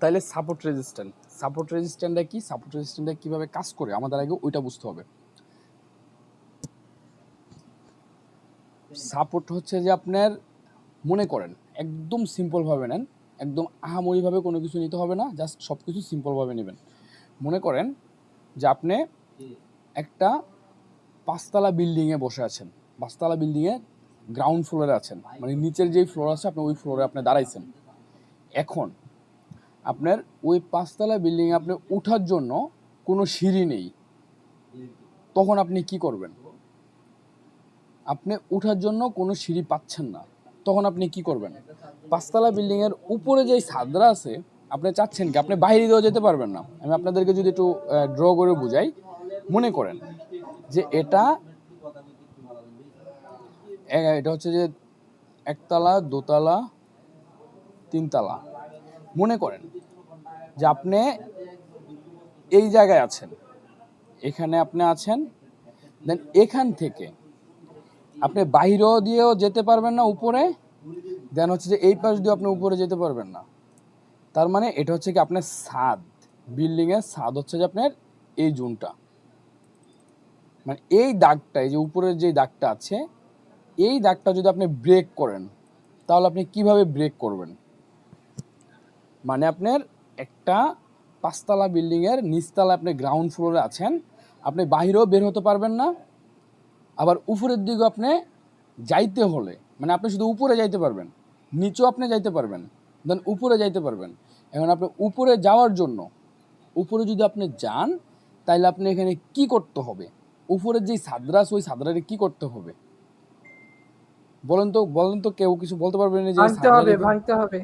তাইলে সাপোর্ট রেজিস্ট্যান্টটা কি, সাপোর্ট রেজিস্ট্যান্টটা কীভাবে কাজ করে আমাদের আগে ওইটা বুঝতে হবে। সাপোর্ট হচ্ছে যে আপনার মনে করেন একদম সিম্পলভাবে নেন, একদম আহামরিভাবে কোনো কিছু নিতে হবে না, জাস্ট সব কিছু সিম্পলভাবে নেবেন। মনে করেন যে আপনি একটা 5তলা বিল্ডিংয়ে বসে আছেন, 5তলা বিল্ডিংয়ে গ্রাউন্ড ফ্লোরে আছেন, মানে নিচের যেই ফ্লোর আছে আপনি ওই ফ্লোরে আপনি দাঁড়াইছেন। এখন আপনার ওই 5তলা বিল্ডিংয়ে আপনি ওঠার জন্য কোনো সিঁড়ি নেই, তখন আপনি কি করবেন? আপনি ওঠার জন্য কোনো সিঁড়ি পাচ্ছেন না, তখন আপনি কি করবেন? 5তলা বিল্ডিংয়ের উপরে যে ছাদরা আছে আপনি চাচ্ছেন কি আপনি বাইরে দিয়েও যেতে পারবেন না। আমি আপনাদেরকে যদি একটু ড্র করে বুঝাই, মনে করেন যে এটা হচ্ছে যে 1তলা, 2তলা, 3তলা। মনে করেন যে আপনি এই জায়গায় আছেন, এখানে আপনি আছেন, দেন এখান থেকে আপনি বাইরেও দিয়েও যেতে পারবেন না উপরে, দেন হচ্ছে যে এই পাশ দিয়ে আপনি উপরে যেতে পারবেন না। তার মানে এটা হচ্ছে কি আপনার ছাদ, বিল্ডিংয়ের ছাদ হচ্ছে যে আপনার এই জোনটা, মানে এই দাগটা, এই যে উপরের যে দাগটা আছে, এই দাগটা যদি আপনি ব্রেক করেন তাহলে আপনি কিভাবে ব্রেক করবেন? মানে আপনার একটা 5তলা বিল্ডিংয়ের নিচতলা আপনি গ্রাউন্ড ফ্লোরে আছেন, আপনি বাইরেও বের হতে পারবেন না, আবার উপরের দিকেও আপনি যাইতে হলে মানে আপনি শুধু উপরে যাইতে পারবেন, নিচেও আপনি যাইতে পারবেন, দেন উপরে যাইতে পারবেন। এখন আপনি উপরে যাওয়ার জন্য, উপরে যদি আপনি যান তাহলে আপনি এখানে কি করতে হবে? উপরের যে ছাদরা আছে ওই ছাদরারে কি করতে হবে বলেন তো কেউ কিছু বলতে পারবেন না যে ভাঙতে হবে।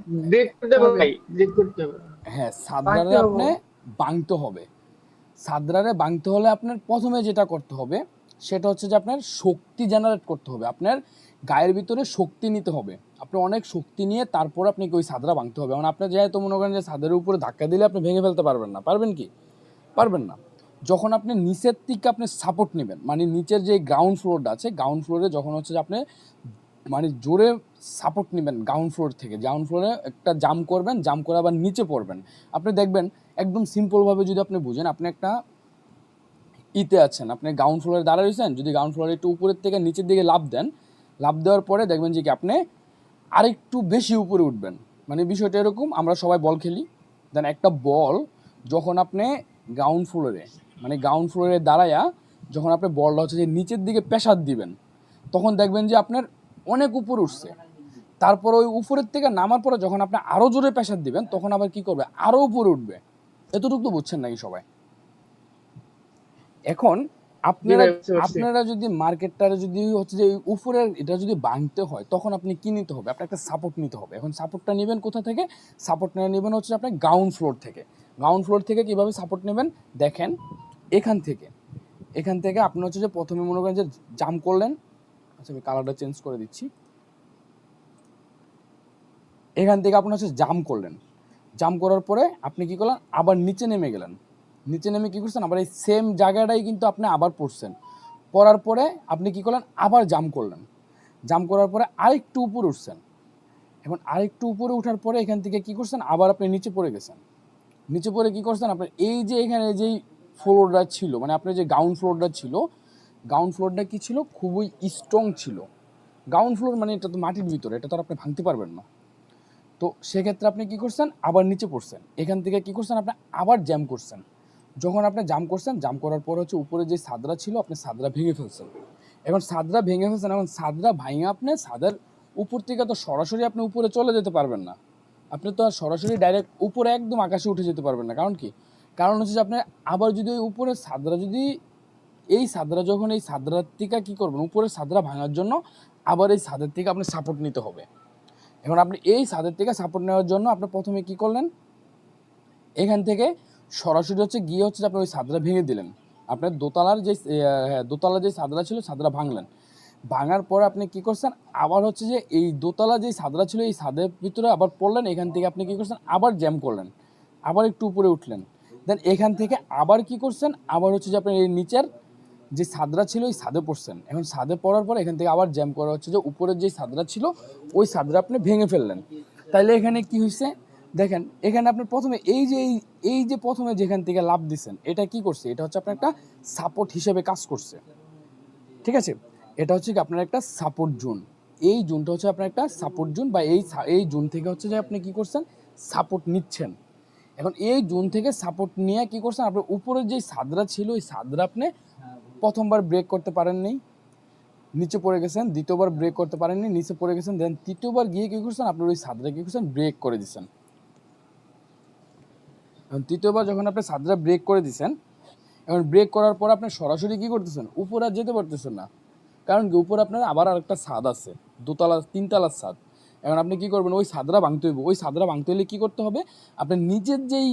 হ্যাঁ, ছাদরারে আপনি ভাঙতে হবে। ছাদরারে ভাঙতে হলে আপনার প্রথমে যেটা করতে হবে সেটা হচ্ছে যে আপনার শক্তি জেনারেট করতে হবে, আপনার গায়ের ভিতরে শক্তি নিতে হবে। আপনি অনেক শক্তি নিয়ে তারপর আপনাকে ওই ছাদরা ভাঙতে হবে। মানে আপনি যেহেতু মনে করেন যে ছাদের উপরে ধাক্কা দিলে আপনি ভেঙে ফেলতে পারবেন না, পারবেন কি? পারবেন না। যখন আপনি নিচের থেকে আপনি সাপোর্ট নেবেন, মানে নিচের যে গ্রাউন্ড ফ্লোরটা আছে, গ্রাউন্ড ফ্লোরে যখন হচ্ছে যে আপনি মানে জোরে সাপোর্ট নেবেন গ্রাউন্ড ফ্লোর থেকে, গ্রাউন্ড ফ্লোরে একটা জাম্প করবেন, জাম্প করে আবার নিচে পড়বেন। আপনি দেখবেন একদম সিম্পলভাবে যদি আপনি বুঝেন, আপনি একটা ইতে আছেন, আপনি গ্রাউন্ড ফ্লোরে দাঁড়ায় রয়েছেন, যদি গ্রাউন্ড ফ্লোরে একটু উপরের থেকে নিচের দিকে লাফ দেন, লাফ দেওয়ার পরে দেখবেন যে কি আপনি আরেকটু বেশি উপরে উঠবেন। মানে বিষয়টা এরকম, আমরা সবাই বল খেলি, দেন একটা বল যখন আপনি গ্রাউন্ড ফ্লোরে মানে গ্রাউন্ড ফ্লোরে দাঁড়ায়া যখন আপনি বলটা হচ্ছে যে নিচের দিকে প্রেসার দিবেন, তখন দেখবেন যে আপনার অনেক উপরে উঠছে। তারপর ওই উপরের থেকে নামার পরে যখন আপনি আরও জোরে প্রেসার দিবেন তখন আবার কি করবে? আরও উপরে উঠবে। এতটুকু তো বুঝছেন নাকি সবাই? এখন আপনারা যদি মার্কেটটারে যদি হচ্ছে যে উপরের এটা যদি ভাঙতে হয় তখন আপনি কি নিতে হবে? আপনার একটা সাপোর্ট নিতে হবে। এখন সাপোর্টটা নেবেন কোথা থেকে? সাপোর্ট নেবেন হচ্ছে আপনার গ্রাউন্ড ফ্লোর থেকে। গ্রাউন্ড ফ্লোর থেকে কীভাবে সাপোর্ট নেবেন দেখেন, এখান থেকে আপনি হচ্ছে যে প্রথমে মনে করেন যে জাম্প করলেন। আচ্ছা, আমি কালারটা চেঞ্জ করে দিচ্ছি। এখান থেকে আপনি হচ্ছে জাম্প করলেন, জাম্প করার পরে আপনি কি করলেন? আবার নিচে নেমে গেলেন। নিচে নেমে কি করছেন? আবার এই সেম জায়গাটাই কিন্তু আপনি আবার পড়ছেন। পড়ার পরে আপনি কি করলেন? আবার জাম্প করলেন। জাম্প করার পরে আরেকটু উপরে উঠছেন। এখন আরেকটু উপরে উঠার পরে এখান থেকে কি করছেন? আবার আপনি নিচে পড়ে গেছেন। নিচে পড়ে কি করছেন? আপনার এই যে এখানে যেই ফ্লোরটা ছিল, মানে আপনার যে গ্রাউন্ড ফ্লোরটা ছিল, গ্রাউন্ড ফ্লোরটা কি ছিল? খুবই স্ট্রং ছিল। গ্রাউন্ড ফ্লোর মানে এটা তো মাটির ভিতরে, এটা তো আর আপনি ভাঙতে পারবেন না। তো সেক্ষেত্রে আপনি কি করছেন? আবার নিচে পড়ছেন। এখান থেকে কি করছেন? আপনি আবার জাম্প করছেন। যখন আপনি জাম্প করছেন, জাম্প করার পর হচ্ছে উপরে যে ছাদরা ছিল আপনি ছাদরা ভেঙে ফেলছেন। এখন ছাদরা ভেঙে ফেলছেন, এখন ছাদরা ভাঙে আপনি ছাদের উপর থেকে তো সরাসরি আপনি উপরে চলে যেতে পারবেন না। আপনি তো আর সরাসরি ডাইরেক্ট উপরে একদম আকাশে উঠে যেতে পারবেন না। কারণ কি? কারণ হচ্ছে যে আপনি আবার যদি ওই উপরের ছাদরা যদি এই ছাদরা যখন এই ছাদরার থেকে কী করবেন? উপরের ছাদরা ভাঙার জন্য আবার এই ছাদের থেকে আপনি সাপোর্ট নিতে হবে। এখন আপনি এই ছাদের থেকে সাপোর্ট নেওয়ার জন্য আপনি প্রথমে কি করলেন? এখান থেকে সরাসরি হচ্ছে গিয়ে হচ্ছে আপনি ওই ছাদরা ভেঙে দিলেন। আপনার দোতলার যে ছাদরা ছিল ছাদরা ভাঙলেন। ভাঙার পরে আপনি কি করছেন? আবার হচ্ছে যে এই দোতলা যে ছাদরা ছিল এই ছাদের ভিতরে আবার পড়লেন। এখান থেকে আপনি কি করছেন? আবার জ্যাম করলেন, আবার একটু উপরে উঠলেন। দেন এখান থেকে আবার কি করছেন? আবার হচ্ছে যে আপনার এই নিচের যে ছাদরা ছিল এই ছাদে পড়ছেন। এখন ছাদে পড়ার পর এখান থেকে আবার জ্যাম করা হচ্ছে যে উপরের যে ছাদরা ছিল ওই ছাদরা আপনি ভেঙে ফেললেন। তাইলে এখানে কি হয়েছে? দেখেন এখানে আপনার প্রথমে এই যে প্রথমে যেখান থেকে লাভ দিচ্ছেন এটা কি করছে, এটা হচ্ছে আপনার একটা সাপোর্ট হিসেবে কাজ করছে, ঠিক আছে। এটা হচ্ছে কি আপনার একটা সাপোর্ট জোন, এই জোনটা হচ্ছে আপনার একটা সাপোর্ট জোন, বা এই জোন থেকে হচ্ছে যে আপনি কি করছেন, সাপোর্ট নিচ্ছেন। এখন এই জোন থেকে সাপোর্ট নিয়ে কি করছেন, আপনার উপরের যে সাদরা ছিল ওই সাদরা আপনি প্রথমবার ব্রেক করতে পারেননি, নিচে পড়ে গেছেন, দ্বিতীয়বার ব্রেক করতে পারেননি, নিচে পড়ে গেছেন, দেন তৃতীয়বার গিয়ে কি করছেন, আপনার ওই সাদরা কি করছেন, ব্রেক করে দিচ্ছেন। এখন তৃতীয়বার যখন আপনি সাদরা ব্রেক করে দিচ্ছেন, এখন ব্রেক করার পর আপনি সরাসরি কি করতেছেন, উপরে আর যেতে পারতেছেন না, কারণ কি উপরে আপনার আবার আরেকটা ছাদ আছে, দোতলা তিনতলার ছাদ। এখন আপনি কি করবেন, ওই ছাদরা ভাঙতে হইব, ওই ছাদরা ভাঙতে হলে কি করতে হবে, আপনার নিজের যেই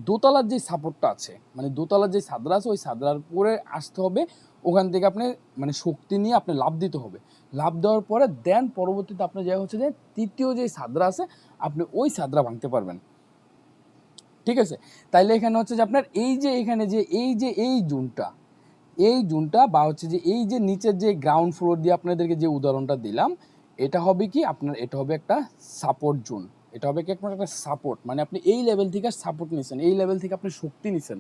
দোতলার যে সাপোর্টটা আছে, মানে দোতলার যে ছাদরা আছে ওই ছাদরার উপরে আসতে হবে, ওখান থেকে আপনি মানে শক্তি নিয়ে আপনি লাভ দিতে হবে। লাভ দেওয়ার পরে দেন পরবর্তীতে আপনি যা হচ্ছে যে তৃতীয় যে ছাদরা আছে আপনি ওই ছাদরা ভাঙতে পারবেন, ঠিক আছে। তাইলে এখানে হচ্ছে যে আপনার এই যে এখানে যে এই জোনটা বা হচ্ছে যে এই যে নিচের যে গ্রাউন্ড ফ্লোর দিয়ে আপনাদেরকে যে উদাহরণটা দিলাম, এটা হবে কি আপনার, এটা হবে একটা সাপোর্ট জোন, এটা হবে কি আপনার একটা সাপোর্ট, মানে আপনি এই লেভেল থেকে সাপোর্ট নিছেন, এই লেভেল থেকে আপনি শক্তি নিছেন,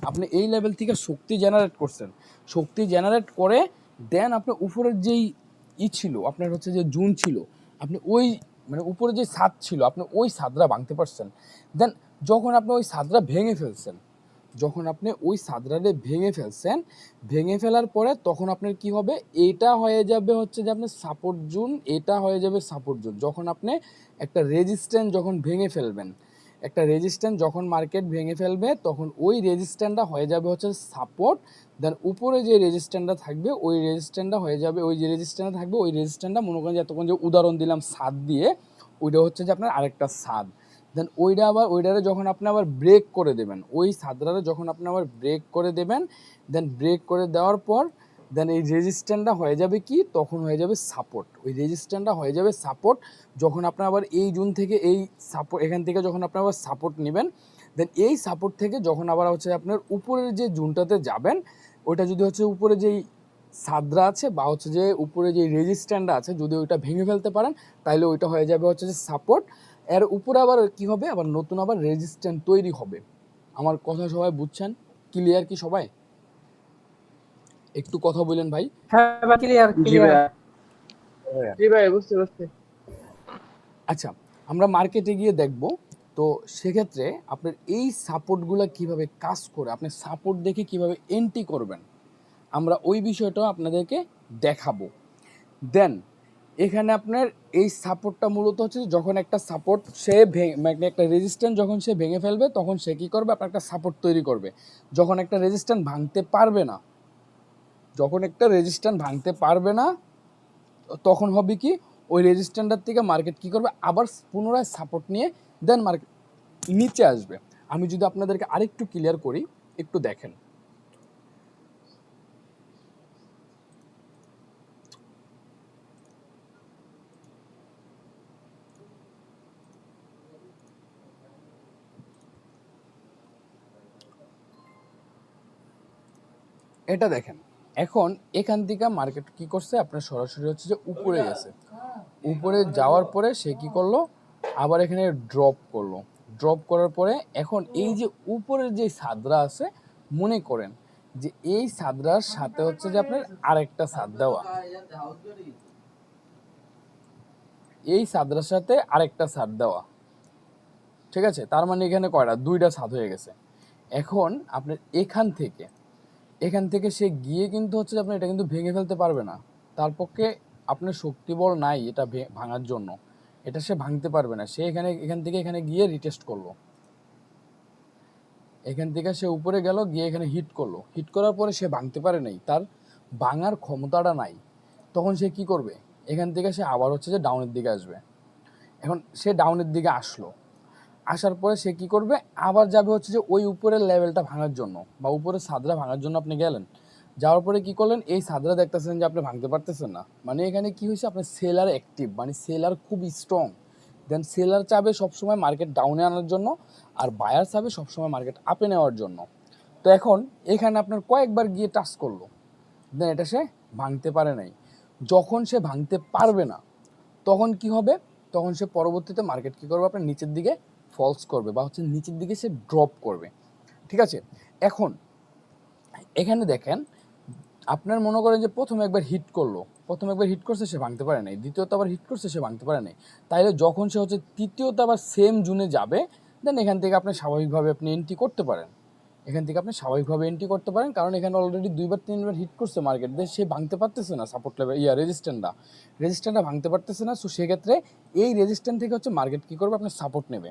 আপনি এই লেভেল থেকে শক্তি জেনারেট করছেন, শক্তি জেনারেট করে দেন আপনার উপরের যেই ছিল আপনার হচ্ছে যে জোন ছিল, আপনি ওই মানে উপরে যে ছাদ ছিল আপনি ওই ছাদরা ভাঙতে পারছেন। দেন যখন আপনি ওই ছাদরা ভেঙে ফেলছেন, যখন আপনি ওই ছাদরারে ভেঙে ফেলছেন, ভেঙে ফেলার পরে তখন আপনার কি হবে, এটা হয়ে যাবে হচ্ছে যে আপনার সাপোর্ট জোন, এটা হয়ে যাবে সাপোর্ট জোন। যখন আপনি একটা রেজিস্ট্যান্স যখন ভেঙে ফেলবেন, একটা রেজিস্ট্যান্স যখন মার্কেট ভেঙে ফেলবে তখন ওই রেজিস্ট্যান্সটা হয়ে যাবে হচ্ছে সাপোর্ট, দেন উপরে যে রেজিস্ট্যান্সটা থাকবে ওই রেজিস্ট্যান্সটা হয়ে যাবে, ওই যে রেজিস্ট্যান্সটা থাকবে ওই রেজিস্ট্যান্সটা মনে করেন যে এতক্ষণ যে উদাহরণ দিলাম ছাদ দিয়ে, ওইটা হচ্ছে যে আপনার আরেকটা ছাদ। দেন ওইটারে যখন আপনি আবার ব্রেক করে দেবেন, ওই ছাদরারে যখন আপনি আবার ব্রেক করে দেবেন, দেন ব্রেক করে দেওয়ার পর দেন এই রেজিস্ট্যান্সটা হয়ে যাবে কি, তখন হয়ে যাবে সাপোর্ট, ওই রেজিস্ট্যান্সটা হয়ে যাবে সাপোর্ট। যখন আপনি আবার এই জোন থেকে এই সাপোর্ট এখান থেকে যখন আপনি আবার সাপোর্ট নেবেন, দেন এই সাপোর্ট থেকে যখন আবার হচ্ছে আপনার উপরের যে জোনটাতে যাবেন, ওইটা যদি হচ্ছে উপরে যেই ছাদরা আছে বা হচ্ছে যে উপরে যে রেজিস্ট্যান্সটা আছে যদি ওইটা ভেঙে ফেলতে পারেন, তাহলে ওইটা হয়ে যাবে হচ্ছে যে সাপোর্ট। এর উপরে আবার কি হবে, আবার নতুন আবার রেজিস্ট্যান্স তৈরি হবে। আমার কথা সবাই বুঝছেন, ক্লিয়ার কি সবাই? একটু কথা বলেন ভাই। হ্যাঁ ভাই, ক্লিয়ার জি ক্লিয়ার। ভাইয়া, জি ভাই, বুঝতে পারছি। আচ্ছা, আমরা মার্কেটে গিয়ে দেখব, তো সেক্ষেত্রে আপনার এই সাপোর্টগুলো কিভাবে কাজ করে, আপনি সাপোর্ট দেখে কিভাবে এন্ট্রি করবেন, আমরা ওই বিষয়টাও আপনাদেরকে দেখাবো। দেন এখানে আপনার এই সাপোর্টটা মূলত হচ্ছে যখন একটা সাপোর্ট সে মানে একটা রেজিস্ট্যান্স যখন সে ভেঙে ফেলবে তখন সে কী করবে, আপনার একটা সাপোর্ট তৈরি করবে। যখন একটা রেজিস্ট্যান্স ভাঙতে পারবে না, যখন একটা রেজিস্ট্যান্স ভাঙতে পারবে না তখন হবে কি, ওই রেজিস্ট্যান্সটার থেকে মার্কেট কী করবে, আবার পুনরায় সাপোর্ট নিয়ে দেন মার্কেট নিচে আসবে। আমি যদি আপনাদেরকে আরেকটু ক্লিয়ার করি, একটু দেখেন। এটা দেখেন, এখন এখান থেকে মার্কেট কি করছে, আপনার সরাসরি হচ্ছে যে উপরে গেছে, উপরে যাওয়ার পরে সে কি করলো, আবার এখানে ড্রপ করলো, ড্রপ করার পরে এখন এই যে উপরের যে ছাদরা আছে, মনে করেন যে এই ছাদরার সাথে হচ্ছে যে আপনার আরেকটা ছাদ দেওয়া, এই ছাদরার সাথে আরেকটা ছাদ দেওয়া, ঠিক আছে। তার মানে এখানে কয়টা, দুইটা ছাদ হয়ে গেছে। এখন আপনার এখান থেকে সে গিয়ে কিন্তু হচ্ছে যে আপনার এটা কিন্তু ভেঙে ফেলতে পারবে না, তার পক্ষে আপনার শক্তিবল নাই এটা ভাঙার জন্য, এটা সে ভাঙতে পারবে না। সে এখান থেকে এখানে গিয়ে রিটেস্ট করলো, এখান থেকে সে উপরে গেল, গিয়ে এখানে হিট করলো, হিট করার পরে সে ভাঙতে পারে নাই, তার ভাঙার ক্ষমতাটা নাই। তখন সে কি করবে, এখান থেকে সে আবার হচ্ছে যে ডাউনের দিকে আসবে। এখন সে ডাউনের দিকে আসলো, আসার পরে সে কি করবে, আবার যাবে হচ্ছে যে ওই উপরের লেভেলটা ভাঙার জন্য বা উপরের ছাদরা ভাঙার জন্য আপনি গেলেন, যাওয়ার পরে কি করলেন, এই ছাদরা দেখতেছেন যে আপনি ভাঙতে পারতেছেন না, মানে এখানে কি হয়েছে, আপনার সেলার অ্যাক্টিভ, মানে সেলার খুব স্ট্রং। দেন সেলার চাবে সবসময় মার্কেট ডাউনে আনার জন্য, আর বায়ার চাবে সবসময় মার্কেট আপে নেওয়ার জন্য। তো এখন এখানে আপনার কয়েকবার গিয়ে টাচ করলো, দেন এটা সে ভাঙতে পারে নাই। যখন সে ভাঙতে পারবে না তখন কি হবে, তখন সে পরবর্তীতে মার্কেট কি করবে, আপনার নিচের দিকে ফলস করবে বা হচ্ছে নিচের দিকে সে ড্রপ করবে। ঠিক আছে, এখন এখানে দেখেন আপনার মনে করেন যে প্রথমে একবার হিট করলো, প্রথম একবার হিট করছে সে ভাঙতে পারে নাই, দ্বিতীয়ত আবার হিট করছে সে ভাঙতে পারে নাই, তাইলে যখন সে হচ্ছে তৃতীয়ত আবার সেম জোনে যাবে, দেন এখান থেকে আপনি স্বাভাবিকভাবে আপনি এন্ট্রি করতে পারেন। এখান থেকে আপনি স্বাভাবিকভাবে এন্ট্রি করতে পারেন, কারণ এখানে অলরেডি 2-3 বার হিট করছে মার্কেট দিয়ে, সে ভাঙতে পারতেছে না সাপোর্ট লেভেল রেজিস্ট্যান্টটা ভাঙতে পারতেছে না। সো সেক্ষেত্রে এই রেজিস্ট্যান্ট থেকে হচ্ছে মার্কেট কী করবে, আপনার সাপোর্ট নেবে,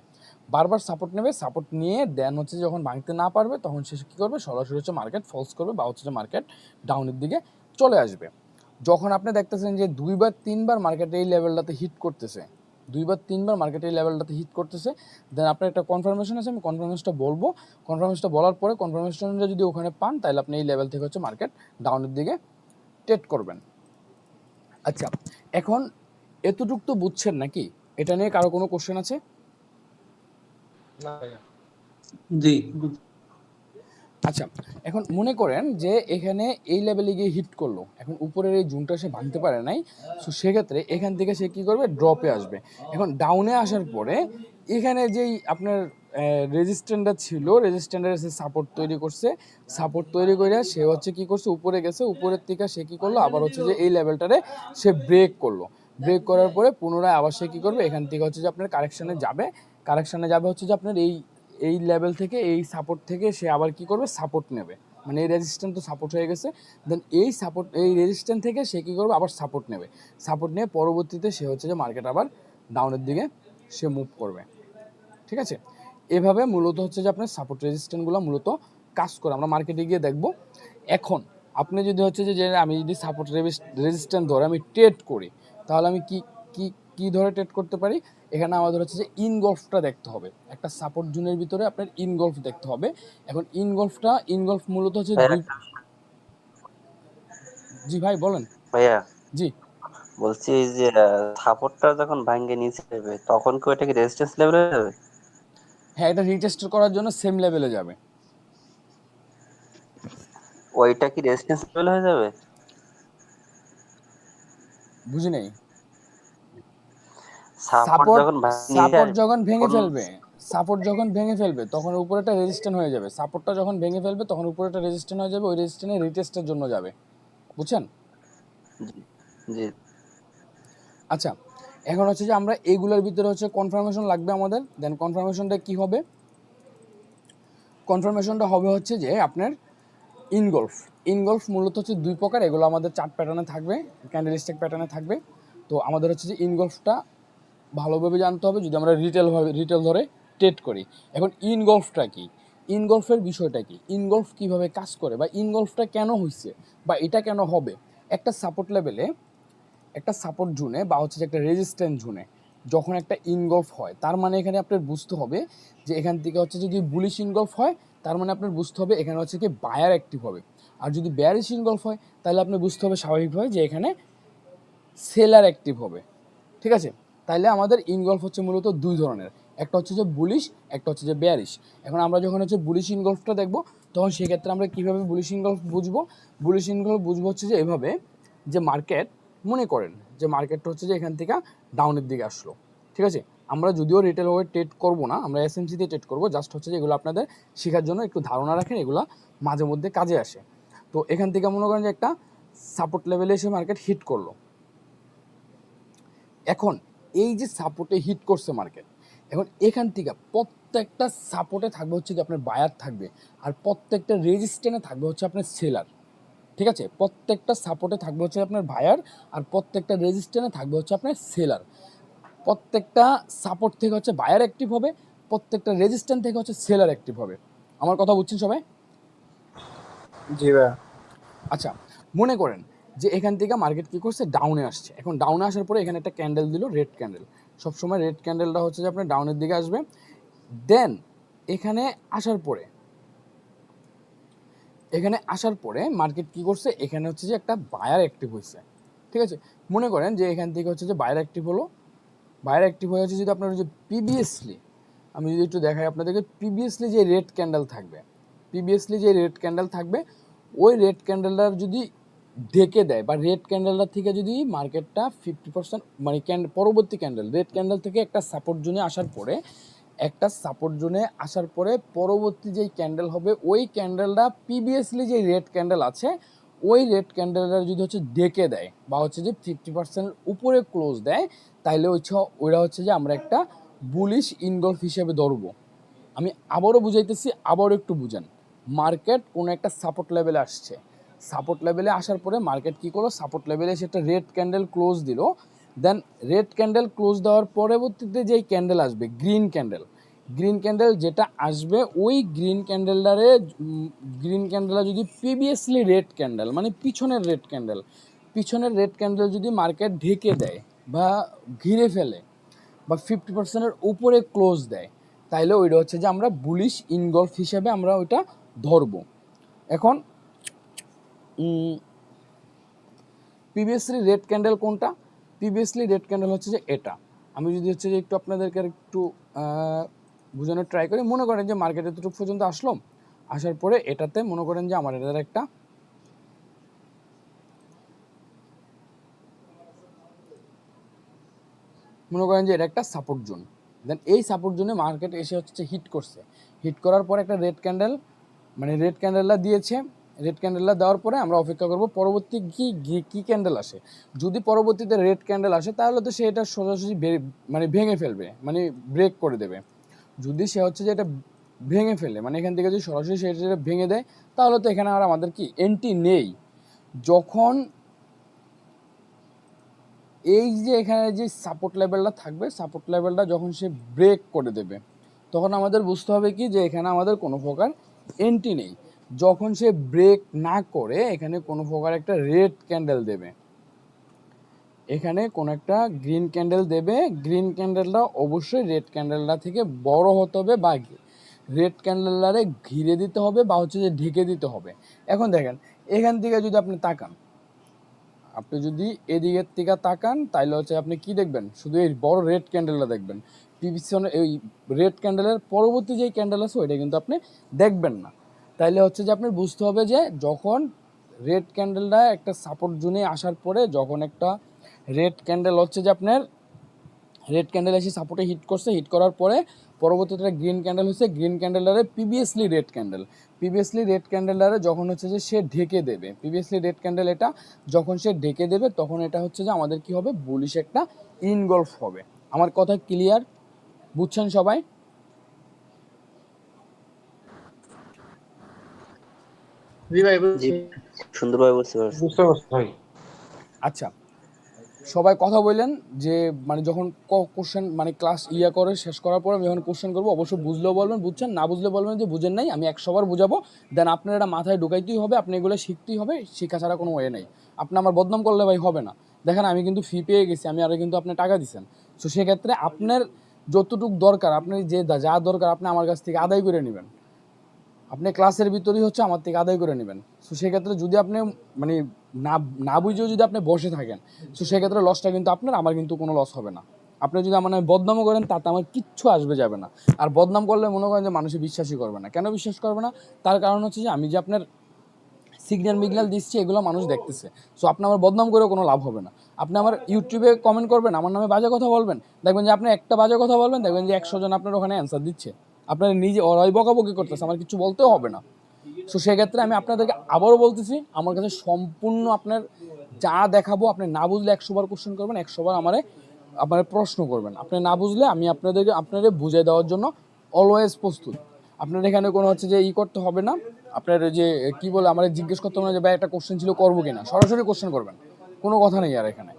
বারবার সাপোর্ট নেবে, সাপোর্ট নিয়ে দেন হচ্ছে যখন ভাঙতে না পারবে তখন সে কী করবে, সরাসরি হচ্ছে মার্কেট ফলস করবে বা হচ্ছে মার্কেট ডাউনের দিকে চলে আসবে। যখন আপনি দেখতেছেন যে 2-3 বার মার্কেট এই লেভেলটাতে হিট করতেছে, 2-3 বার মার্কেট এই লেভেলটাতে হিট করতেছে, দেন আপনার একটা কনফার্মেশন আছে, আমি কনফার্মেশনটা বলবো। কনফার্মেশনটা বলার পরে কনফার্মেশনটা যদি ওখানে পান তাহলে আপনি এই লেভেল থেকে হচ্ছে মার্কেট ডাউনের দিকে ট্রেড করবেন। আচ্ছা, এখন এতটুক তো বুঝছেন নাকি? এটা নিয়ে কারো কোনো কোশ্চেন আছে? না ভাইয়া। জি। আচ্ছা, এখন মনে করেন যে এখানে এই লেভেলে গিয়ে হিট করলো, এখন উপরের এই জোনটা সে ভাঙতে পারে নাই, সো সেক্ষেত্রে এখান থেকে সে কী করবে, ড্রপে আসবে। এখন ডাউনে আসার পরে এখানে যেই আপনার রেজিস্ট্যান্টটা ছিল, রেজিস্ট্যান্টের সে সাপোর্ট তৈরি করছে, সাপোর্ট তৈরি করে সে হচ্ছে কী করছে, উপরে গেছে, উপরের থেকে সে কী করলো, আবার হচ্ছে যে এই লেভেলটারে সে ব্রেক করলো, ব্রেক করার পরে পুনরায় আবার সে কী করবে, এখান থেকে হচ্ছে যে আপনার কারেকশানে যাবে হচ্ছে যে আপনার এই লেভেল থেকে, এই সাপোর্ট থেকে সে আবার কি করবে, সাপোর্ট নেবে, মানে এই রেজিস্ট্যান্ট তো সাপোর্ট হয়ে গেছে, দেন এই রেজিস্ট্যান্ট থেকে সে কী করবে, আবার সাপোর্ট নেবে, সাপোর্ট নিয়ে পরবর্তীতে সে হচ্ছে যে মার্কেট আবার ডাউনের দিকে সে মুভ করবে। ঠিক আছে, এভাবে মূলত হচ্ছে যে আপনার সাপোর্ট রেজিস্ট্যান্টগুলো মূলত কাজ করে, আমরা মার্কেটে গিয়ে দেখব। এখন আপনি যদি হচ্ছে যে আমি যদি সাপোর্ট রেজিস্ট্যান্ট ধরে আমি ট্রেড করি, তাহলে আমি কি কি কি ধরে ট্রেড করতে পারি? এখানে আমাদের হচ্ছে যে ইনগলফটা দেখতে হবে, একটা সাপোর্ট জোনের ভিতরে আপনার ইনগলফ দেখতে হবে। এখন ইনগলফ মূলত হচ্ছে ভাইয়া জি ভাই বলেন। ভাইয়া জি বলছি যে সাপোর্টটা যখন ভাঙ্গে নিচে যাবে তখন কি ওইটা কি রেজিস্ট্যান্স লেভেলে যাবে? হ্যাঁ, এটা রিটেস্ট করার জন্য সেম লেভেলে যাবে। ওইটা কি রেজিস্ট্যান্স লেভেল হয়ে যাবে? বুঝি নাই। সাপোর্ট সাপোর্ট যখন ভাঙ্গে নিচে সাপোর্ট আসবে যখন ভেঙে তখন ফেলবে, সাপোর্ট যখন ভেঙে ফেলবে তখন উপরেটা রেজিস্ট্যান্ট হয়ে যাবে, সাপোর্টটা যখন ভেঙে ফেলবে তখন উপরেটা রেজিস্ট্যান্ট হয়ে যাবে, ওই রেজিস্ট্যান্টে রিটেস্টের জন্য যাবে, বুঝছেন? জি জি আচ্ছা, এখন হচ্ছে যে আমরা এইগুলোর ভিতরে হচ্ছে কনফার্মেশন লাগবে আমাদের, দেন কনফার্মেশনটা কি হবে, কনফার্মেশনটা হবে হচ্ছে যে আপনার ইনগলফ মূলত হচ্ছে দুই প্রকার, এগুলো আমাদের চার্ট প্যাটার্নে থাকবে, ক্যান্ডেলস্টিক প্যাটার্নে থাকবে। তো আমাদের হচ্ছে যে ইনগলফটা ভালোভাবে জানতে হবে যদি আমরা রিটেল ধরে ট্রেড করি। এখন ইনগলফটা কি, ইনগলফের বিষয়টা কি, ইনগলফ কীভাবে কাজ করে বা ইনগলফটা কেন হয়েছে বা এটা কেন হবে, একটা সাপোর্ট লেভেলে, একটা সাপোর্ট জোনে বা হচ্ছে যে একটা রেজিস্ট্যান্ট জোনে যখন একটা ইনগলফ হয়, তার মানে এখানে আপনার বুঝতে হবে যে এখান থেকে হচ্ছে যদি বুলিশ ইনগলফ হয় তার মানে আপনার বুঝতে হবে এখানে হচ্ছে কি বায়ার অ্যাক্টিভ হবে, আর যদি বেয়ারিশ ইনগলফ হয় তাহলে আপনি বুঝতে হবে স্বাভাবিকভাবে যে এখানে সেলার অ্যাক্টিভ হবে। ঠিক আছে, তাইলে আমাদের ইনগলফ হচ্ছে মূলত দুই ধরনের, একটা হচ্ছে যে বুলিশ, একটা হচ্ছে যে বেয়ারিশ। এখন আমরা যখন হচ্ছে বুলিশ ইনগলফটা দেখব তখন সেক্ষেত্রে আমরা কীভাবে বুলিশ ইনগলফ বুঝবো, বুলিশ ইনগলফ বুঝবো হচ্ছে যে এভাবে, যে মার্কেট, মনে করেন যে মার্কেটটা হচ্ছে যে এখান থেকে ডাউনের দিকে আসলো। ঠিক আছে, আমরা যদিও রিটেল ওয়ে ট্রেড করবো না, আমরা এসএমসি দিয়ে ট্রেড করবো, জাস্ট হচ্ছে যে এগুলো আপনাদের শেখার জন্য একটু ধারণা রাখেন, এগুলো মাঝে মধ্যে কাজে আসে। তো এখান থেকে মনে করেন যে একটা সাপোর্ট লেভেলে এসে মার্কেট হিট করলো, এখন এই যে সাপোর্টে হিট করছে মার্কেট, এখন এখান থেকে প্রত্যেকটা সাপোর্টে থাকবে হচ্ছে কি আপনার বায়ার থাকবে, আর প্রত্যেকটা রেজিস্ট্যান্টে থাকবে হচ্ছে আপনার সেলার। ঠিক আছে, প্রত্যেকটা সাপোর্টে থাকবে হচ্ছে আপনার বায়ার, আর প্রত্যেকটা রেজিস্ট্যান্টে থাকবে হচ্ছে আপনার সেলার। প্রত্যেকটা সাপোর্ট থেকে হচ্ছে বায়ার অ্যাক্টিভ হবে, প্রত্যেকটা রেজিস্ট্যান্ট থেকে হচ্ছে সেলার অ্যাক্টিভ হবে। আমার কথা বুঝছেন সবাই? জি ভাইয়া। আচ্ছা, মনে করেন যে এখান থেকে মার্কেট কী করছে, ডাউনে আসছে, এখন ডাউনে আসার পরে এখানে একটা ক্যান্ডেল দিল, রেড ক্যান্ডেল, সবসময় রেড ক্যান্ডেলটা হচ্ছে যে আপনার ডাউনের দিকে আসবে। দেন এখানে আসার পরে মার্কেট কী করছে, এখানে হচ্ছে যে একটা বায়ার অ্যাক্টিভ হয়েছে। ঠিক আছে, মনে করেন যে এখান থেকে হচ্ছে যে বায়ার অ্যাক্টিভ হলো, বায়ার অ্যাক্টিভ হয়ে হচ্ছে যদি আপনার যে প্রিভিয়াসলি, আমি যদি একটু দেখাই আপনাদেরকে, প্রিভিয়াসলি যে রেড ক্যান্ডেল থাকবে, ওই রেড ক্যান্ডেলটার যদি ঢেকে দেয় বা রেড ক্যান্ডেলটার থেকে যদি মার্কেটটা 50% মানে পরবর্তী ক্যান্ডেল রেড ক্যান্ডেল থেকে একটা সাপোর্ট জোনে আসার পরে একটা সাপোর্ট জোনে আসার পরে পরবর্তী যেই ক্যান্ডেল হবে ওই ক্যান্ডেলটা প্রিভিয়াসলি যে রেড ক্যান্ডেল আছে ওই রেড ক্যান্ডেলটা যদি হচ্ছে ডেকে দেয় বা হচ্ছে যে 50% উপরে ক্লোজ দেয়, তাইলে ওইটা হচ্ছে যে আমরা একটা বুলিশ ইনগলফ হিসেবে ধরবো। আমি আবারও বুঝাইতেছি, আবারও একটু বুঝেন। মার্কেট কোনো একটা সাপোর্ট লেভেলে আসছে, সাপোর্ট লেভেলে আসার পরে মার্কেট কী করলো, সাপোর্ট লেভেলে এসে একটা রেড ক্যান্ডেল ক্লোজ দিল। দেন রেড ক্যান্ডেল ক্লোজ দেওয়ার পরবর্তীতে যেই ক্যান্ডেল আসবে গ্রিন ক্যান্ডেল, গ্রিন ক্যান্ডেল যেটা আসবে ওই গ্রিন ক্যান্ডেলটা যদি প্রিভিয়াসলি রেড ক্যান্ডেল মানে পিছনের রেড ক্যান্ডেল যদি মার্কেট ঢেকে দেয় বা ঘিরে ফেলে বা 50%-এর উপরে ক্লোজ দেয়, তাইলে ওইটা হচ্ছে যে আমরা বুলিশ ইনগলফ হিসেবে আমরা ওইটা ধরবো। এখন প্রিভিয়াসলি রেড ক্যান্ডেল কোনটা? প্রিভিয়াসলি রেড ক্যান্ডেল হচ্ছে যে এটা। আমি যদি হচ্ছে যে একটু আপনাদেরকে একটু বোঝানোর ট্রাই করি, মনে করেন যে মার্কেট এতটুকু পর্যন্ত আসলো, আসার পরে এটাতে মনে করেন যে আমার এটার একটা মনে করেন যে এটা একটা সাপোর্ট জোন। দেন এই সাপোর্ট জোনে মার্কেট এসে হচ্ছে হিট করছে, হিট করার পর একটা রেড ক্যান্ডেল মানে রেড ক্যান্ডেলটা দিয়েছে, রেড ক্যান্ডেলটা দেওয়ার পরে আমরা অপেক্ষা করব পরবর্তী কি ক্যান্ডেল আসে। যদি পরবর্তীতে রেড ক্যান্ডেল আসে তাহলে তো সে এটা সোজাসুজি মানে ভেঙে ফেলবে, মানে ব্রেক করে দেবে। যদি সে হচ্ছে যে এটা ভেঙে ফেলে মানে এখান থেকে যদি সরাসরি সে এটা ভেঙে দেয় তাহলে তো এখানে আর আমাদের কি এন্ট্রি নেই। যখন এই যে এখানে যে সাপোর্ট লেভেলটা থাকবে, সাপোর্ট লেভেলটা যখন সে ব্রেক করে দেবে তখন আমাদের বুঝতে হবে কি যে এখানে আমাদের কোনো প্রকার এন্ট্রি নেই। যখন সে ব্রেক না করে এখানে কোনো প্রকার একটা রেড ক্যান্ডেল দেবে, এখানে কোনো একটা গ্রিন ক্যান্ডেল দেবে, গ্রিন ক্যান্ডেলটা অবশ্যই রেড ক্যান্ডেলটা থেকে বড় হতে হবে বা রেড ক্যান্ডেলটারে ঘিরে দিতে হবে বা হচ্ছে যে ঢেকে দিতে হবে। এখন দেখেন এখান থেকে যদি আপনি তাকান, আপনি যদি এদিকের থেকে তাকান তাইলে হচ্ছে আপনি কি দেখবেন, শুধু এই বড় রেড ক্যান্ডেলটা দেখবেন। পিছনে এই রেড ক্যান্ডেলের পরবর্তী যেই ক্যান্ডেল আছে ওইটা কিন্তু আপনি দেখবেন না। তাইলে হচ্ছে যে আপনার বুঝতে হবে যে যখন রেড ক্যান্ডেলটা একটা সাপোর্ট জোনে আসার পরে যখন একটা রেড ক্যান্ডেল হচ্ছে যে আপনার রেড ক্যান্ডেল এসে সাপোর্টে হিট করছে, হিট করার পরে পরবর্তীতে গ্রিন ক্যান্ডেল হচ্ছে, গ্রিন ক্যান্ডেলটারে প্রিভিয়াসলি রেড ক্যান্ডেলটারে যখন হচ্ছে যে সে ঢেকে দেবে, প্রিভিয়াসলি রেড ক্যান্ডেল এটা যখন সে ঢেকে দেবে তখন এটা হচ্ছে যে আমাদের কি হবে, বুলিশ একটা ইনগলফ হবে। আমার কথা ক্লিয়ার? বুঝছেন সবাই? জি ভাই, জি, সুন্দরভাবে বুঝতে পারছি। বুঝতে পারছি ভাই। আচ্ছা, সবাই কথা বললেন যে মানে যখন কোশ্চেন মানে ক্লাস করে শেষ করার পরে আমি যখন কোশ্চেন করবো অবশ্যই বুঝলেও বলবেন, বুঝছেন না বুঝলে বলবেন যে বুঝেন নাই, আমি 100 বার বুঝাবো। দেন আপনার এটা মাথায় ঢুকাইতেই হবে, আপনি এগুলো শিখতেই হবে, শেখা ছাড়া কোনো ওয়ে নেই। আপনি আমার বদনাম করলে ভাই হবে না। দেখেন আমি কিন্তু ফি পেয়ে গেছি, আমি আরও কিন্তু আপনি টাকা দিচ্ছেন। সো সেক্ষেত্রে আপনার যতটুকু দরকার, আপনি যা দরকার আপনি আমার কাছ থেকে আদায় করে নেবেন, আপনি ক্লাসের ভিতরেই হচ্ছে আমার থেকে আদায় করে নেবেন। সো সেক্ষেত্রে যদি আপনি মানে না না বুঝেও যদি আপনি বসে থাকেন, সো সেক্ষেত্রে লসটা কিন্তু আপনার, আমার কিন্তু কোনো লস হবে না। আপনি যদি আমার নামে বদনামও করেন তাতে আমার কিচ্ছু আসবে যাবে না। আর বদনাম করলে মনে করেন যে মানুষে বিশ্বাসই করবে না। কেন বিশ্বাস করবে না? তার কারণ হচ্ছে যে আমি যে আপনার সিগন্যাল দিচ্ছি এগুলো মানুষ দেখতেছে। সো আপনি আমার বদনাম করেও কোনো লাভ হবে না। আপনি আমার ইউটিউবে কমেন্ট করবেন, আমার নামে বাজে কথা বলবেন, দেখবেন যে আপনি একটা বাজে কথা বলবেন, দেখবেন যে 100 জন আপনার ওখানে অ্যান্সার দিচ্ছে। আপনার নিজে ওরাই বকাবকি করতেছে, আমার কিছু বলতেও হবে না। সো সেক্ষেত্রে আমি আপনাদেরকে আবারও বলতেছি, আমার কাছে সম্পূর্ণ আপনার যা দেখাবো আপনি না বুঝলে 100 বার কোশ্চেন করবেন, 100 বার আপনার প্রশ্ন করবেন। আপনি না বুঝলে আমি আপনাদের বুঝিয়ে দেওয়ার জন্য অলওয়েজ প্রস্তুত। আপনার এখানে কোনো হচ্ছে যে করতে হবে না, আপনার যে কি বলে আমার জিজ্ঞেস করতে হবে না যে ভাই একটা কোশ্চেন ছিল করবো কিনা, সরাসরি কোশ্চেন করবেন, কোনো কথা নেই আর এখানে।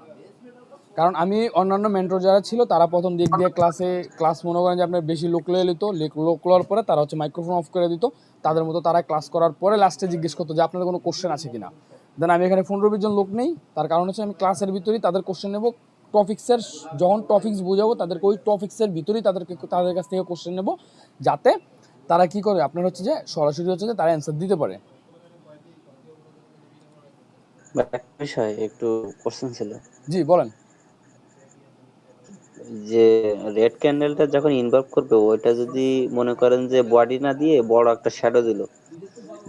কারণ আমি অন্যান্য মেন্টর যারা ছিল তারা প্রথম দিক দিয়ে ক্লাস মনে করেন যে আপনার বেশি লোক লয়ে নিত, লোক লওয়ার পরে তারা হচ্ছে মাইক্রোফোন অফ করে দিত, তাদের মতো তারা ক্লাস করার পরে লাস্টে জিজ্ঞেস করতো যে আপনাদের কোনো কোশ্চেন আছে কিনা। দেন আমি এখানে 15-20 জন লোক নেই, তার কারণ হচ্ছে আমি ক্লাসের ভিতরেই তাদের কোশ্চেন নেব, টপিক্সের যখন টপিক্স বোঝাবো তাদেরকে ওই টপিক্সের ভিতরেই তাদের কাছ থেকে কোশ্চেন নেব, যাতে তারা কি করে আপনার হচ্ছে যে সরাসরি হচ্ছে যে তারা অ্যান্সার দিতে পারে। একটা বিষয় একটু কোশ্চেন ছিল জি বলেন। যে রেড ক্যান্ডেলটা যখন ইনভলভ করবে ওইটা যদি মনে করেন যে বডি না দিয়ে বড় একটা শ্যাডো দিল,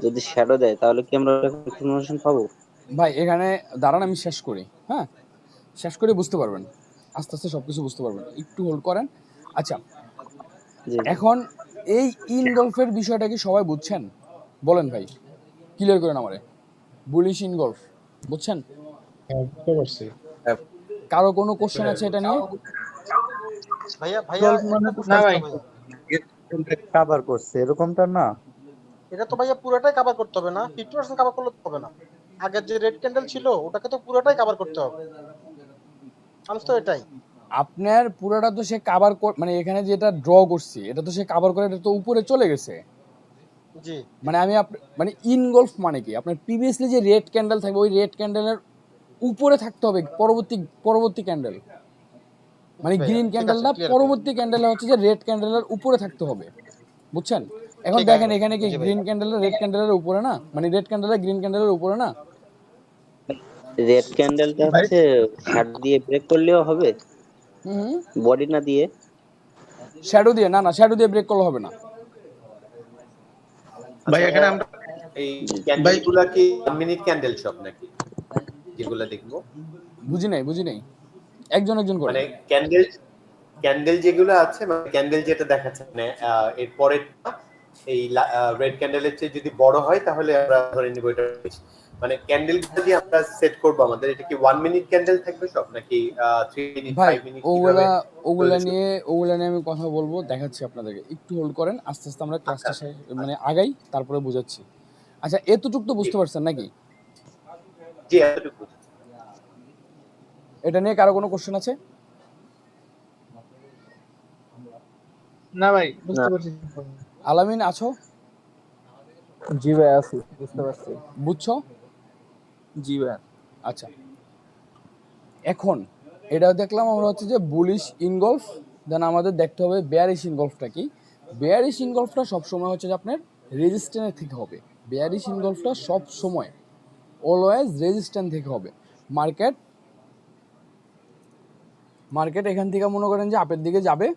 যদি শ্যাডো দেয় তাহলে কি আমরা ইনফরমেশন পাবো? ভাই এখানে দাঁড়ান আমি শেষ করি, হ্যাঁ শেষ করে বুঝতে পারবেন, আস্তে আস্তে সব কিছু বুঝতে পারবেন, একটু হোল্ড করেন। আচ্ছা, জি এখন এই ইনগলফের বিষয়টা কি সবাই বুঝছেন? বলেন ভাই, ক্লিয়ার করেন আমারে। বুলিশ ইনগলফ বুঝছেন? হ্যাঁ, বুঝতে পারছি। কারো কোনো কোশ্চেন আছে এটা নিয়ে? ভাইয়া ভাইয়া গল্প মানে একটা তো প্রশ্ন না ছিল ভাই, ভাইয়া। কাভার করছে এরকমটা না। এটা তো ভাইয়া পুরোটাই কভার করতে হবে না, 50% কভার করলে তো হবে না। আগের যে রেড ক্যান্ডেল ছিল ওটাকে তো পুরোটাই কভার করতে হবে, মানুষ তো এটাই। আপনার পুরোটা তো সে কাভার মানে এখানে যেটা ড্র করছি এটা তো সে কাভার করে, এটা তো উপরে চলে গেছে। জি মানে আমি মানে ইনগলফ মানে কি, আপনার প্রিভিয়াসলি যে রেড ক্যান্ডেল থাকবে ওই রেড ক্যান্ডেলের উপরে থাকতে হবে পরবর্তী পরবর্তী ক্যান্ডেল, মানে জি ভাইয়া, গ্রিন ঠিক আছে, ক্যান্ডেলটা ক্লিয়ার ভাইয়া। পরবর্তী ক্যান্ডেল হচ্ছে যে রেড ক্যান্ডেলের উপরে থাকতে হবে, বুঝছেন? এখন ঠিক আছে দেখেন ভাই। এখানে কি জি গ্রিন ভাইয়া। ক্যান্ডেল রেড ক্যান্ডেলের উপরে না, মানে রেড ক্যান্ডেল গ্রিন ক্যান্ডেলের উপরে না। রেড ক্যান্ডেলটা ভাই হচ্ছে শ্যাডো দিয়ে ব্রেক করলেও হবে, হুম, বডি না দিয়ে। শ্যাডো দিয়ে, না না শ্যাডো দিয়ে ব্রেক করলে হবে না। ভাই আচ্ছা, এখানে আমরা এই জি ভাই ক্যান্ডেল গুলা কি 1 মিনিট ক্যান্ডেল সব নাকি যেগুলা দেখবো? বুঝি নাই, একজন একজন করে। মানে ক্যান্ডেল ক্যান্ডেল যেগুলো আছে, মানে ক্যান্ডেল যেটা দেখাচ্ছে, মানে এর পরেরটা এই রেড ক্যান্ডেলের চেয়ে যদি বড় হয় তাহলে আমরা ধরে নিব এটা বেশি। মানে ক্যান্ডেল যদি আমরা সেট করবো আমাদের, এটা কি 1 মিনিট ক্যান্ডেল থাকবে সব নাকি 3 মিনিট ভাই 5 মিনিট কিভাবে ওগুলা ওগুলা চলে? নিয়ে ওগুলা নিয়ে আমি কথা বলবো, দেখাচ্ছি আপনাদেরকে, একটু হোল্ড করেন, আস্তে আস্তে আমরা আচ্ছা ক্লাসটা মানে আগাই, তারপরে বুঝাচ্ছি। আচ্ছা এতটুকু তো জি বুঝতে পারছেন নাকি? জি এতটুকু। এটা নিয়ে কারো কোনো কোশ্চেন আছে? না ভাই, না বুঝতে পারছি। আলামিন আছো? জি ভাই আছি, বুঝতে পারছি। বুঝছো? জি ভাই। আচ্ছা এখন এটা দেখলাম আমরা হচ্ছে যে বুলিশ ইনগলফ, দেন আমাদের দেখতে হবে বেয়ারিশ ইনগলফটা কি। বেয়ারিশ ইনগলফটা সবসময় হচ্ছে যে আপনার রেজিস্ট্যান্টের থেকে হবে। বেয়ারিশ ইনগলফটা সব সময় অলওয়েজ রেজিস্ট্যান্ট থেকে হবে। মার্কেট মার্কেট এখান থেকে মনে করেন যে আপের দিকে যাবে,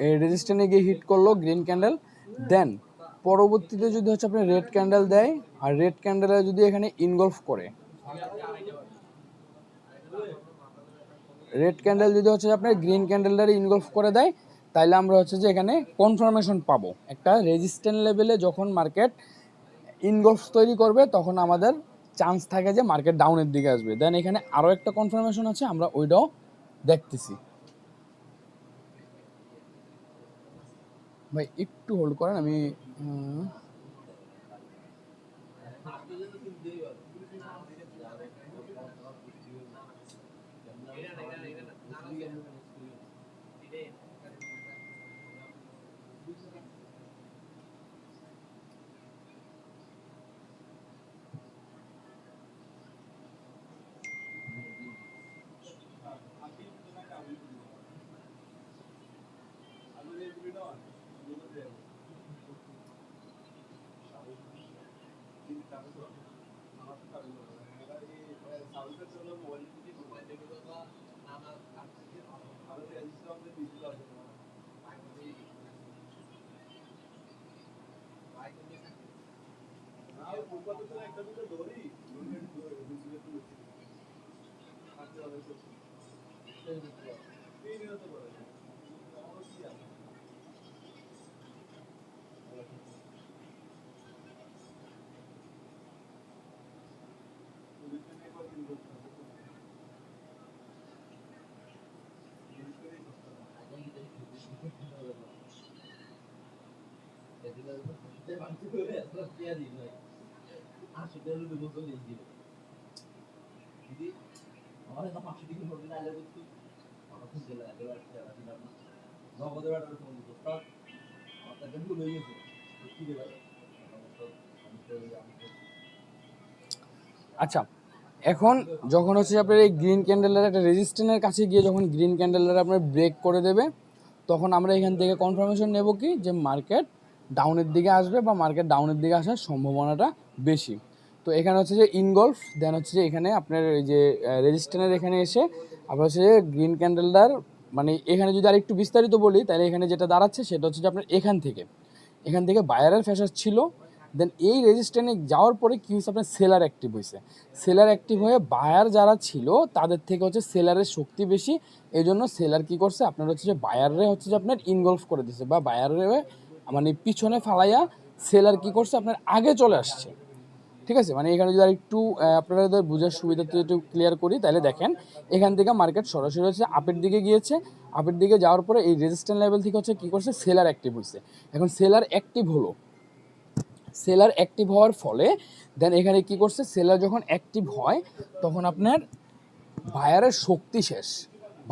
এই রেজিস্ট্যান্টে গিয়ে হিট করলো গ্রিন ক্যান্ডেল, দেন পরবর্তীতে যদি হচ্ছে আপনার রেড ক্যান্ডেল দেয়, আর রেড ক্যান্ডেলে যদি এখানে ইনগলফ করে, রেড ক্যান্ডেল যদি হচ্ছে যে আপনার গ্রিন ক্যান্ডেলটারে ইনগলফ করে দেয়, তাইলে আমরা হচ্ছে যে এখানে কনফার্মেশন পাবো একটা রেজিস্ট্যান্ট লেভেলে। যখন মার্কেট ইনগলফ তৈরি করবে তখন আমাদের চান্স থাকে যে মার্কেট ডাউনের দিকে আসবে। দেন এখানে আরও একটা কনফার্মেশন আছে, আমরা ওইটাও দেখতেছি। ভাই একটু হোল্ড করেন, আমি আচ্ছা এখন যখন হচ্ছে আপনার এই গ্রিন ক্যান্ডেলের একটা রেজিস্ট্যান্টের কাছে গিয়ে যখন গ্রিন ক্যান্ডেলের আপনার ব্রেক করে দেবে, তখন আমরা এখান থেকে কনফার্মেশন নেব কি যে মার্কেট ডাউনের দিকে আসবে বা মার্কেট ডাউনের দিকে আসার সম্ভাবনাটা বেশি। তো এখানে হচ্ছে যে ইনগলফ, দেন হচ্ছে যে এখানে আপনার এই যে রেজিস্ট্যান্টের এখানে এসে আপনার হচ্ছে যে গ্রিন ক্যান্ডেলটার, মানে এখানে যদি আর একটু বিস্তারিত বলি তাহলে এখানে যেটা দাঁড়াচ্ছে সেটা হচ্ছে যে আপনার এখান থেকে বায়ারের প্রেসার ছিল, দেন এই রেজিস্ট্যান্সে যাওয়ার পরে কি হয়েছে, আপনার সেলার অ্যাক্টিভ হয়েছে। সেলার অ্যাক্টিভ হয়ে বায়ার যারা ছিল তাদের থেকে হচ্ছে সেলারের শক্তি বেশি, এই জন্য সেলার কী করছে, আপনার হচ্ছে যে বায়ারে হচ্ছে যে আপনার ইনগলফ করে দিচ্ছে, বা বায়ারে মানে পিছনে ফালাইয়া সেলার কী করছে, আপনার আগে চলে আসছে। ঠিক আছে, মানে এখানে যদি আর একটু আপনাদের বোঝার সুবিধাতে একটু ক্লিয়ার করি, তাহলে দেখেন এখান থেকে মার্কেট সরাসরি হচ্ছে আপের দিকে গিয়েছে। আপের দিকে যাওয়ার পরে এই রেজিস্ট্যান্স লেভেল থেকে হচ্ছে কী করছে, সেলার অ্যাক্টিভ হয়েছে। এখন সেলার অ্যাক্টিভ হলো, সেলার অ্যাক্টিভ হওয়ার ফলে দেন এখানে কি করছে, সেলার যখন অ্যাক্টিভ হয় তখন আপনার বায়ারের শক্তি শেষ,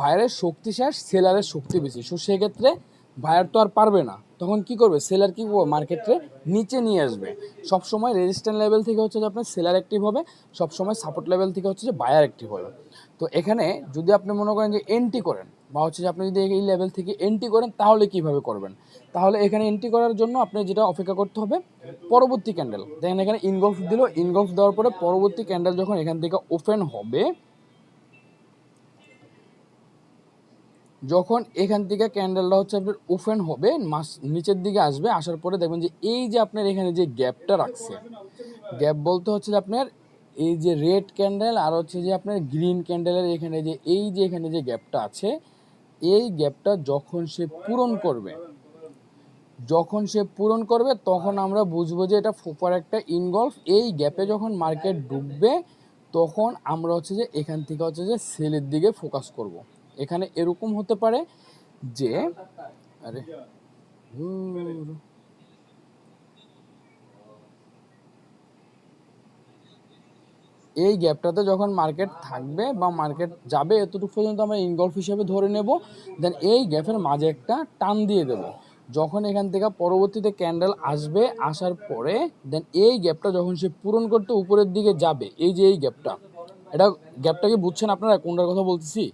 বায়ারের শক্তি শেষ, সেলারের শক্তি বেশি। সো সেক্ষেত্রে বায়ার তো আর পারবে না, তখন কি করবে, সেলার কি করবে, মার্কেটে নিচে নিয়ে আসবে। সবসময় রেজিস্ট্যান্স লেভেল থেকে হচ্ছে যে আপনার সেলার অ্যাক্টিভ হবে, সবসময় সাপোর্ট লেভেল থেকে হচ্ছে যে বায়ার অ্যাক্টিভ হবে। তো এখানে যদি আপনি মনে করেন যে এন্ট্রি করেন, বা হচ্ছে যে আপনি যদি এই লেভেল থেকে এন্ট্রি করেন, তাহলে কিভাবে করবেন, তাহলে এখানে এন্ট্রি করার জন্য আপনি যেটা অপেক্ষা করতে হবে, পরবর্তী ক্যান্ডেল দেখেন এখানে ইনগলফ দিল, ইনগলফ দেওয়ার পরে পরবর্তী ক্যান্ডেল যখন এখান থেকে ওপেন হবে, যখন এখান থেকে ক্যান্ডেলটা হচ্ছে আপনার ওপেন হবে, মাস নিচের দিকে আসবে, আসার পরে দেখবেন যে এই যে আপনার এখানে যে গ্যাপটা রাখছে, গ্যাপ বলতে হচ্ছে যে আপনার এই যে রেড ক্যান্ডেল আর হচ্ছে যে আপনার গ্রিন ক্যান্ডেলের এখানে যে এই যে এখানে যে গ্যাপটা আছে, এই গ্যাপটা যখন সে পূরণ করবে, যখন সে পূরণ করবে তখন আমরা বুঝবো যে এটা প্রপার একটা ইনগলফ। এই গ্যাপে যখন মার্কেট ঢুকবে তখন আমরা হচ্ছে যে এখান থেকে হচ্ছে যে সেলের দিকে ফোকাস করব। এখানে এরকম হতে পারে যে আরে এই গ্যাপটাতে যখন মার্কেট থাকবে বা মার্কেট যাবে এতটুকু পর্যন্ত আমরা ইনগলফ হিসেবে ধরে নেব, দেন এই গ্যাপের মাঝে একটা টান দিয়ে দেব। যখন এখান থেকে পরবর্তীতে ক্যান্ডেল আসবে, আসার পরে দেন এই গ্যাপটা যখন সে পূরণ করতে উপরের দিকে যাবে, এই যে এই গ্যাপটা, এটা গ্যাপটা কি বুঝছেন আপনারা কোনটার কথা বলতেছি?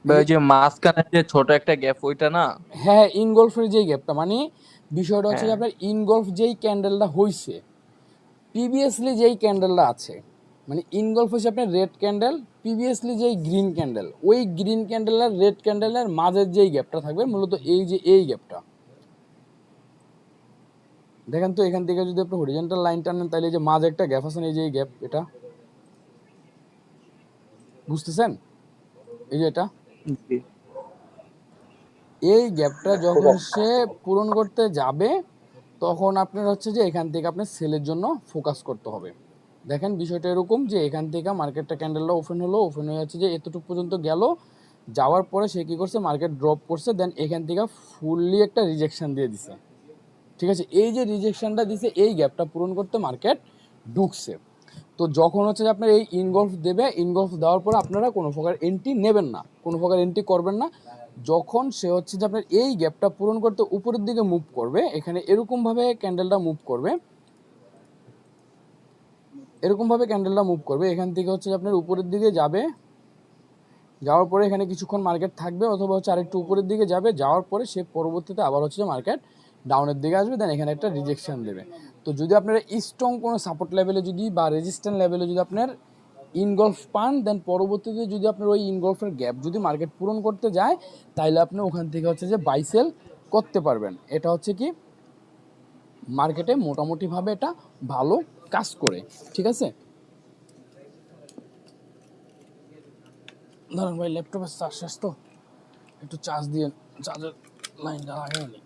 ভাই ওই যে মাঝখানে যে ছোট একটা গ্যাপ ওইটা না? হ্যাঁ, ইনগলফের যেই গ্যাপটা, মানে বিষয়টা হচ্ছে যে হ্যাঁ। আপনার ইনগলফ যেই ক্যান্ডেলটা হইছে, প্রিভিয়াসলি যেই ক্যান্ডেলটা আছে, মানে ইনগলফ হচ্ছে আপনার রেড ক্যান্ডেল, প্রিভিয়াসলি যেই গ্রিন ক্যান্ডেল, ওই গ্রিন ক্যান্ডেল আর রেড ক্যান্ডেলের মাঝের যেই গ্যাপটা থাকবে, মূলত এই যে এই গ্যাপটা দেখেন। তো এখান থেকে যদি আপনি হরিজন্টাল লাইন টানেন, তাহলে এই যে মাঝে একটা গ্যাপ আছে, এই যে এই গ্যাপ, এটা বুঝতেছেন, এই যে এটা, জি। এই গ্যাপটা যখন সে পূরণ করতে যাবে তখন আপনার হচ্ছে যে এখান থেকে আপনার সেলের জন্য ফোকাস করতে হবে। দেখেন বিষয়টা এরকম যে এখান থেকে মার্কেটটা ক্যান্ডেলটা ওপেন হলো, ওপেন হয়ে যাচ্ছে যে এতটুকু পর্যন্ত গেল, যাওয়ার পরে সে কী করছে, মার্কেট ড্রপ করছে, দেন এখান থেকে ফুললি একটা রিজেকশন দিয়ে দিছে। ঠিক আছে, এই যে রিজেকশনটা দিছে, এই গ্যাপটা পূরণ করতে মার্কেট ঢুকছে। তো যখন হচ্ছে যে আপনার এই ইনগলফ দেবে, ইনগলফ দেওয়ার পরে আপনারা কোনো প্রকার এন্ট্রি নেবেন না, কোনো প্রকার এন্ট্রি করবেন না। যখন সে হচ্ছে যে আপনার এই গ্যাপটা পূরণ করতে উপরের দিকে মুভ করবে, এখানে এরকমভাবে ক্যান্ডেলটা মুভ করবে, এরকমভাবে ক্যান্ডেলটা মুভ করবে, এখান থেকে হচ্ছে যে আপনার উপরের দিকে যাবে, যাওয়ার পরে এখানে কিছুক্ষণ মার্কেট থাকবে, অথবা হচ্ছে আরেকটু উপরের দিকে যাবে, যাওয়ার পরে সে পরবর্তীতে আবার হচ্ছে যে মার্কেট ডাউনের দিকে আসবে, দেন এখানে একটা রিজেকশন দেবে। তো যদি আপনারা স্ট্রং কোনো সাপোর্ট লেভেলে যদি বা রেজিস্ট্যান্ট লেভেলে যদি আপনার ইনগলফ পান, দেন পরবর্তীতে যদি আপনার ওই ইনগলফের গ্যাপ যদি মার্কেট পূরণ করতে যায়, তাইলে আপনি ওখান থেকে হচ্ছে যে বাই সেল করতে পারবেন। এটা হচ্ছে কি মার্কেটে মোটামুটিভাবে এটা ভালো কাজ করে। ঠিক আছে, ধরেন ভাই ল্যাপটপের চার্জ শেষ, তো একটু চার্জ দিয়ে চার্জের লাইনটা লাগাই নি।